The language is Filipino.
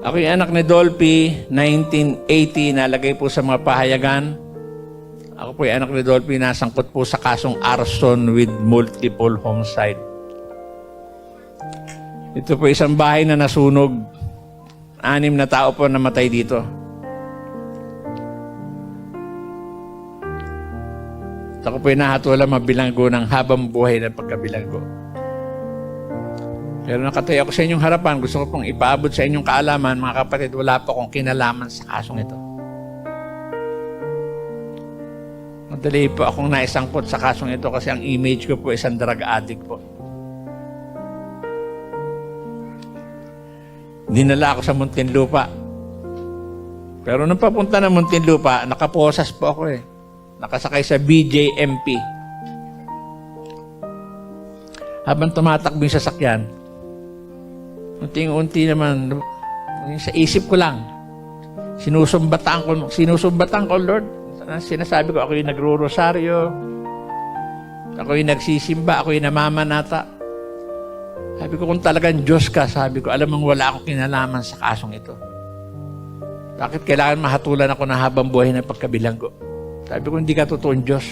Ako yung anak ni Dolphy, 1980, nalagay po sa mga pahayagan. Ako po yung anak ni Dolphy, nasangkot po sa kasong arson with multiple homicide. Ito po isang bahay na nasunog. 6 na tao po namatay dito. Ako po yung nahatulang mabilanggo ng habang buhay ng pagkabilanggo. Pero nakatayo ako sa inyong harapan, gusto ko pong ipaabot sa inyong kaalaman, mga kapatid, wala po akong kinalaman sa kasong ito. Madali po akong naisangkot sa kasong ito kasi ang image ko po isang drug addict po. Dinala ako sa Muntinlupa. Pero nung papunta ng Muntinlupa, nakaposas po ako eh. Nakasakay sa BJMP. Habang tumatakbo yung sasakyan, unti-unti naman, sa isip ko lang, sinusumbatan ko, Lord. Sinasabi ko, ako yung nagro-rosaryo, ako yung nagsisimba, ako yung namamanata. Sabi ko, kung talagang Diyos ka, sabi ko, alam mong wala akong kinalaman sa kasong ito. Bakit kailangan mahatulan ako na habang buhay ng pagkabilanggo? Sabi ko, hindi ka totoong Diyos.